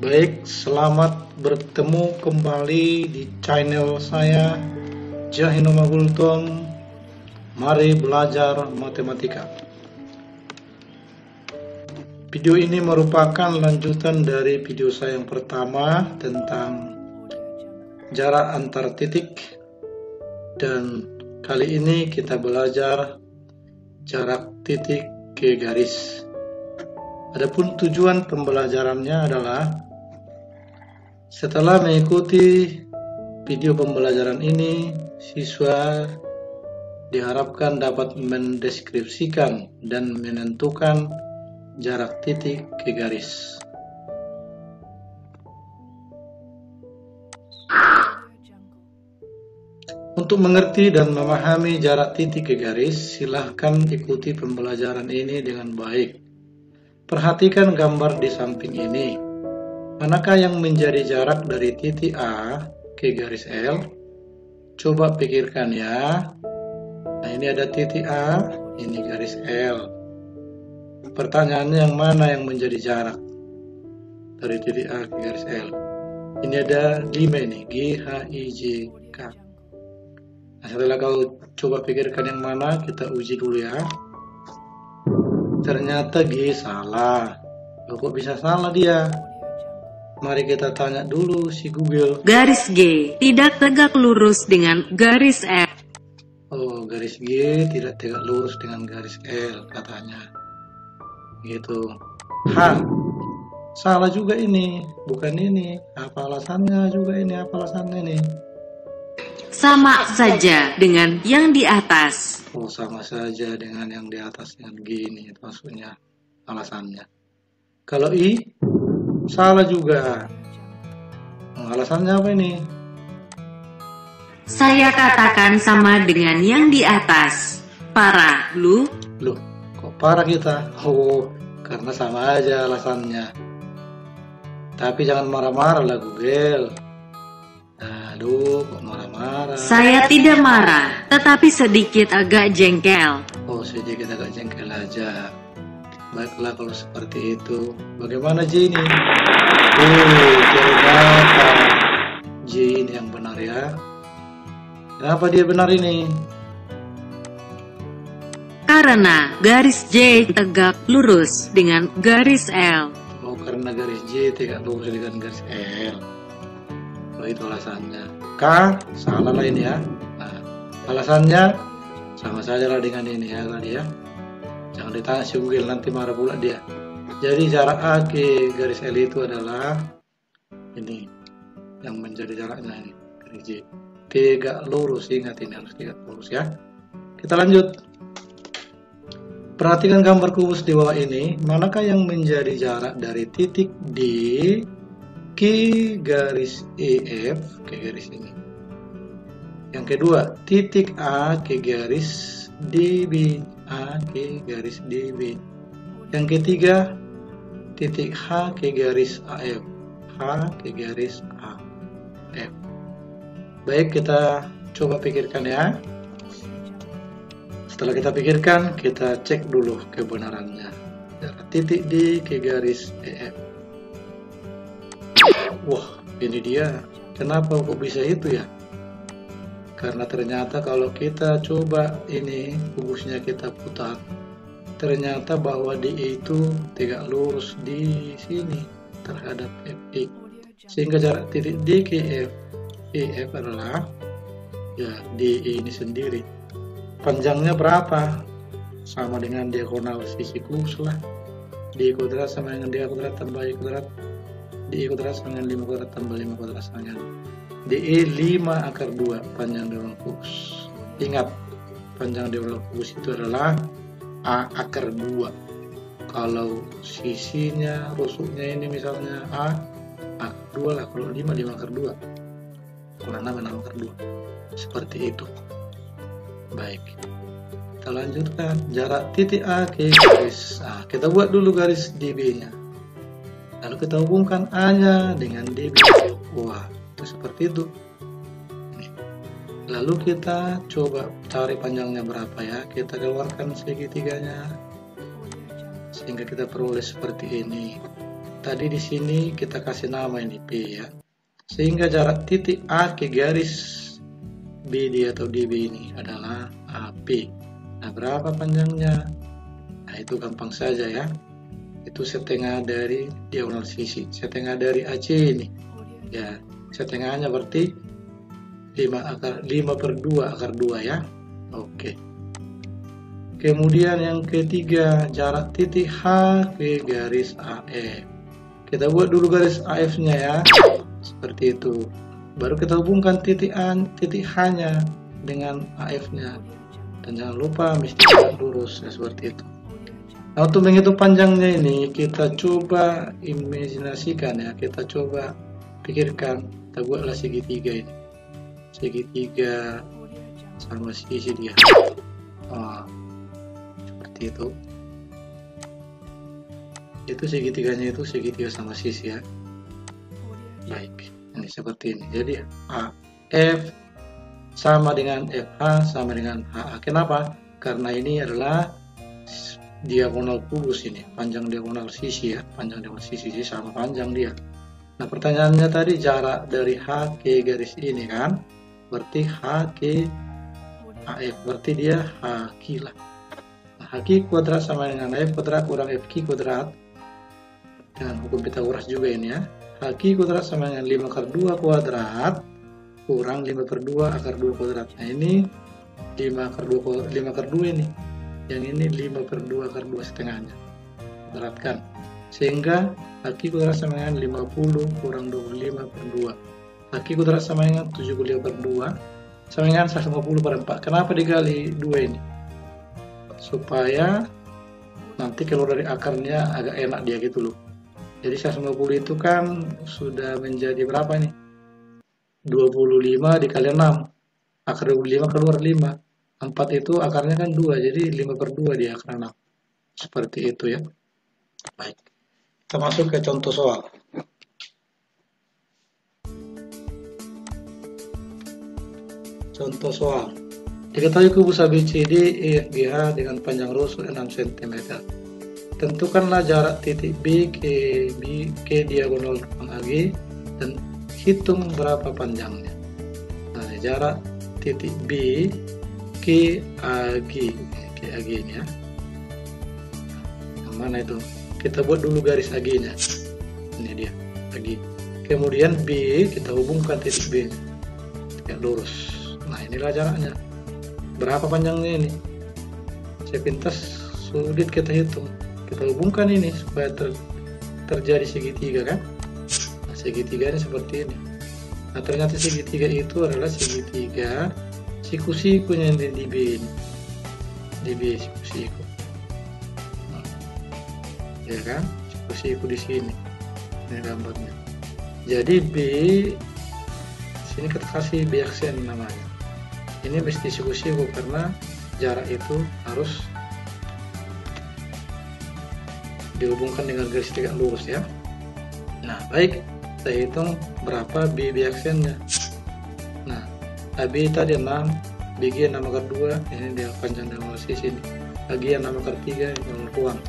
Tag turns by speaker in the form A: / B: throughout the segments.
A: Baik, selamat bertemu kembali di channel saya, Jahino Magultom. Mari belajar matematika. Video ini merupakan lanjutan dari video saya yang pertama tentang jarak antar titik, dan kali ini kita belajar jarak titik ke garis. Adapun tujuan pembelajarannya adalah setelah mengikuti video pembelajaran ini, siswa diharapkan dapat mendeskripsikan dan menentukan jarak titik ke garis. Untuk mengerti dan memahami jarak titik ke garis, silahkan ikuti pembelajaran ini dengan baik. Perhatikan gambar di samping ini. Manakah yang menjadi jarak dari titik A ke garis L? Coba pikirkan ya. Nah, ini ada titik A, ini garis L. Pertanyaannya, yang mana yang menjadi jarak dari titik A ke garis L? Ini ada 5 ini, G, H, I, J, K. Nah, setelah kau coba pikirkan yang mana, kita uji dulu ya. Ternyata G salah. Kok bisa salah dia? Mari kita tanya dulu si Google.
B: Garis G tidak tegak lurus dengan garis L.
A: Oh, garis G tidak tegak lurus dengan garis L katanya. Gitu. H. Salah juga ini. Bukan ini. Apa alasannya juga ini? Apa alasannya ini?
B: Sama saja dengan yang di atas.
A: Oh, sama saja dengan yang di atas, dengan G ini. Itu maksudnya alasannya. Kalau I, salah juga. Alasannya apa ini?
B: Saya katakan sama dengan yang di atas. Parah, lu?
A: Loh, kok parah kita? Oh, karena sama aja alasannya. Tapi jangan marah-marah lah Google. Aduh, kok marah-marah?
B: Saya tidak marah, tetapi sedikit agak jengkel.
A: Oh, sedikit agak jengkel aja. Baiklah kalau seperti itu. Bagaimana J ini? Ternyata J ini yang benar ya. Kenapa dia benar ini?
B: Karena garis J tegak lurus dengan garis L.
A: Oh, karena garis J tegak lurus dengan garis L. Oh, itu alasannya. K, salah lah ini ya. Nah, alasannya sama saja lah dengan ini ya tadi ya. Jangan ditanya si Google, nanti marah pula dia. Jadi jarak A ke garis L itu adalah ini, yang menjadi jaraknya ini, garis J. Tegak lurus, ingat ini harus tegak lurus ya. Kita lanjut. Perhatikan gambar kubus di bawah ini. Manakah yang menjadi jarak dari titik D ke garis EF ke garis ini? Yang kedua, titik A ke garis DB, A ke garis DB. Yang ketiga, titik H ke garis AF, H ke garis AF. Baik, kita coba pikirkan ya. Setelah kita pikirkan, kita cek dulu kebenarannya. Jarak titik D ke garis EF. Wah, ini dia. Kenapa kok bisa itu ya? Karena ternyata kalau kita coba ini, kubusnya kita putar, ternyata bahwa DE itu tegak lurus di sini terhadap FE. Sehingga jarak titik D ke EF adalah ya DE ini sendiri. Panjangnya berapa? Sama dengan diagonal sisi kubus lah. D kuadrat sama dengan D kuadrat tambah I kuadrat. DE kuadrat sama dengan 5 kuadrat tambah 5 kuadrat sama dengan DE 5 akar 2 panjang diagonal kubus. Ingat, panjang diagonal kubus itu adalah A akar 2. Kalau sisinya, rusuknya ini misalnya A akar 2 lah. Kalau 5 akar 2. Kalau 6 akar 2. Seperti itu. Baik, kita lanjutkan. Jarak titik A ke garis A. Kita buat dulu garis DB nya, lalu kita hubungkan A nya dengan DB. Wah, itu seperti itu. Lalu kita coba cari panjangnya berapa ya. Kita keluarkan segitiganya sehingga kita peroleh seperti ini. tadi di sini kita kasih nama ini P ya. Sehingga jarak titik A ke garis BD atau DB ini adalah AP. Nah, berapa panjangnya? Nah, itu gampang saja ya. Itu setengah dari diagonal sisi. Setengah dari AC ini. Ya, setengahnya berarti 5/2 akar 2 ya. Oke. Kemudian yang ketiga, jarak titik H ke garis AF. Kita buat dulu garis AF-nya ya. Seperti itu. Baru kita hubungkan titik H-nya dengan AF-nya. Dan jangan lupa mesti lurus ya, seperti itu. Nah, untuk menghitung panjangnya ini kita coba imajinasikan ya. Kita coba pikirkan. Kita buatlah segitiga ini. Segitiga sama sisi dia. Seperti itu segitiganya, itu segitiga sama sisi ya. Baik, ini seperti ini. Jadi AF sama dengan FH sama dengan HA. Kenapa? Karena ini adalah diagonal kubus ini, panjang diagonal sisi ya, panjang diagonal sisi sama panjang dia. Nah, pertanyaannya tadi jarak dari H ke garis ini kan, berarti H ke AF, berarti dia HQ lah. HQ kuadrat sama dengan F kuadrat kurang FQ kuadrat, dengan hukum Pythagoras juga ini ya. HQ kuadrat sama dengan 5/2 kuadrat kurang 5/2 akar 2 kuadrat. Nah, ini 5/2 ini. Yang ini 5/2 akar 2 setengahnya. Beratkan. Sehingga HQ kuadrat sama dengan 50 kurang 25/2. HQ kuadrat sama dengan 75/2 sama dengan 150/4. Kenapa dikali 2 ini? Supaya nanti kalau dari akarnya agak enak dia gitu loh. Jadi 150 itu kan sudah menjadi berapa nih? 25 dikali 6. Akar 25 keluar 5. 4 itu akarnya kan 2, jadi 5/2 dia akar 6. Seperti itu ya. Baik. Kita masuk ke contoh soal. Contoh soal. Diketahui kubus ABCD EFGH dengan panjang rusuk 6 cm. Tentukanlah jarak titik B ke diagonal depan AG dan hitung berapa panjangnya. Nah, jarak titik B ke AG ini ya. Yang mana itu? Kita buat dulu garis AG-nya. Ini dia, AG. Kemudian B kita hubungkan titik B, tegak lurus. Nah, inilah jaraknya. Berapa panjangnya ini? Sepintas sulit kita hitung. Kita hubungkan ini supaya terjadi segitiga kan? Nah, segitiganya seperti ini. Nah, ternyata segitiga itu adalah segitiga siku-sikunya di B ini. Di B siku-siku. Nah, ya kan? Siku-siku di sini. Ini gambarnya. Jadi B sini kita kasih B aksen namanya. Ini mesti siku-siku karena jarak itu harus dihubungkan dengan garis tegak lurus ya. Nah, baik, saya hitung berapa B aksennya. Nah, AB tadi 6, BG 6/2, ini dia panjang diagonal sisi ini. AG 6/3 yang ruang.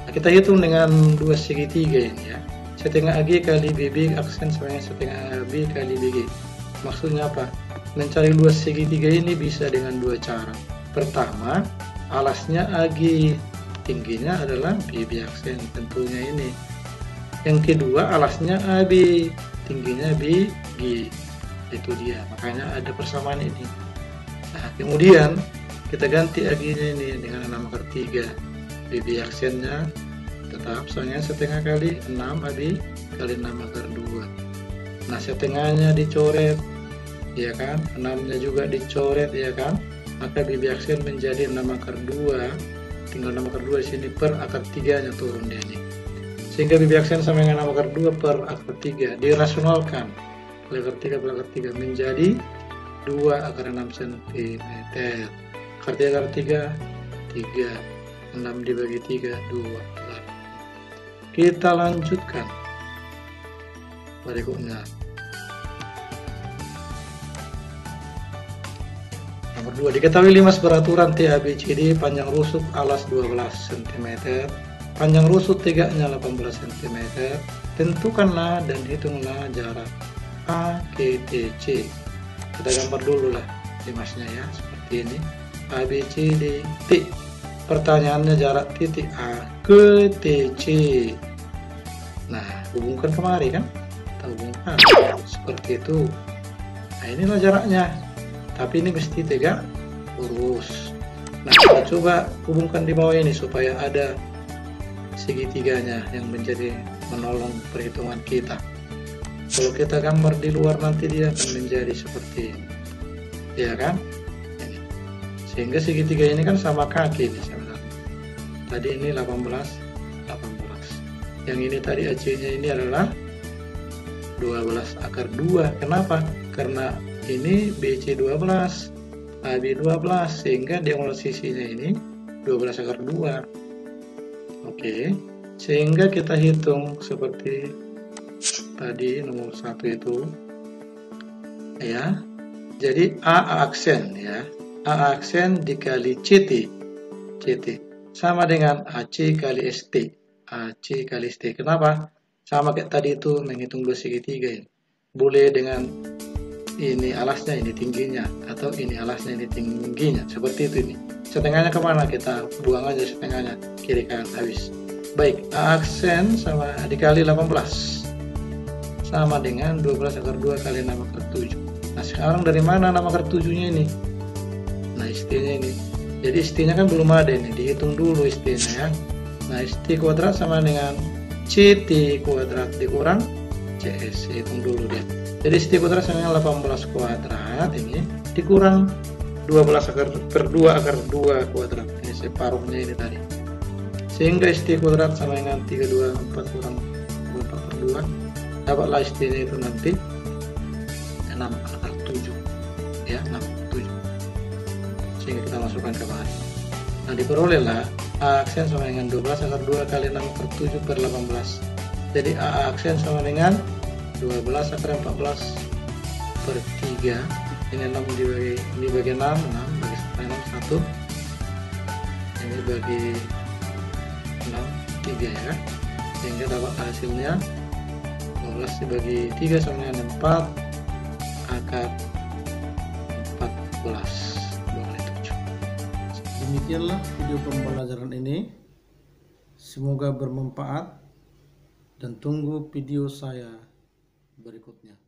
A: Nah, kita hitung dengan dua segitiga ini ya. Setengah AG kali BB aksen sama dengan setengah AB kali BG. Maksudnya apa? Mencari luas segitiga ini bisa dengan dua cara. Pertama, alasnya AG, tingginya adalah BB aksen tentunya ini. Yang kedua, alasnya AB, tingginya BG. Itu dia, makanya ada persamaan ini. Nah, kemudian kita ganti AG-nya ini dengan 6/3. BB aksennya tetap soalnya setengah kali 6 AB kali 6/2. Nah, setengahnya dicoret, ya kan, 6-nya juga dicoret, ya kan, maka BB aksen menjadi 6/2, tinggal 6/2 di sini per akar 3-nya turun dia ini, sehingga BB aksen sama dengan 6/2 per akar 3 dirasionalkan oleh akar 3 per akar 3 menjadi 2 akar 6 cm. Akar 3 akar 3 6 dibagi 3 2. Kita lanjutkan berikutnya. Nomor 2, diketahui limas beraturan TABCD panjang rusuk alas 12 cm, Panjang rusuk tegaknya 18 cm. Tentukanlah dan hitunglah jarak A ke TC. Kita gambar dulu lah dimasnya ya, seperti ini. A, B, C, D, T. Pertanyaannya jarak titik A ke TC. Nah, hubungkan kemari kan? Kita hubungkan seperti itu. Nah, inilah jaraknya. Tapi ini mesti tegak lurus. Nah, kita coba hubungkan di bawah ini supaya ada segitiganya yang menjadi menolong perhitungan kita. Kalau kita gambar di luar nanti dia akan menjadi seperti ini, ya kan? Sehingga segitiga ini kan sama kaki ini sebenarnya. Tadi ini 18. Yang ini tadi AC-nya ini adalah 12 akar 2. Kenapa? Karena ini BC 12, AB 12, sehingga diagonal sisinya ini 12 akar 2. Oke, sehingga kita hitung seperti tadi nomor 1 itu ya. Jadi A aksen ya, A aksen dikali CT sama dengan AC kali ST. AC kali ST. Kenapa? Sama kayak tadi itu menghitung dua segitiga ini. Boleh dengan ini alasnya, ini tingginya, atau ini alasnya, ini tingginya, seperti itu ini. Setengahnya kemana? Kita buang aja setengahnya, kiri kanan, habis. Baik, A aksen sama dikali 18 sama dengan 12 akar 2 kali 6 akar 7. Nah, sekarang dari mana 6 akar 7 nya ini? Nah, ST-nya ini. Jadi ST-nya kan belum ada ini, dihitung dulu ST-nya ya. Nah, ST kuadrat sama dengan CT kuadrat dikurang CS, hitung dulu dia. Jadi ST kuadrat sama dengan 18 kuadrat ini dikurang 12 akar per 2 akar 2 kuadrat. Ini separuhnya ini tadi. Sehingga ST kuadrat sama dengan 324 kurang 24 per 2. Dapatlah ST-nya itu nanti 6 akar 7. Ya, 6 akar 7. Sehingga kita masukkan ke bahan. Nah, diperolehlah A aksen sama dengan 12 akar 2 kali 6 akar 7 per 18. Jadi A aksen sama dengan 12 akar 14 per 3. Ini 6 dibagi 6 bagi 1. Ini bagi 6 3 ya. Sehingga dapat hasilnya 12 dibagi 3 sama dengan 4 akar 14. Demikianlah video pembelajaran ini. Semoga bermanfaat dan tunggu video saya berikutnya.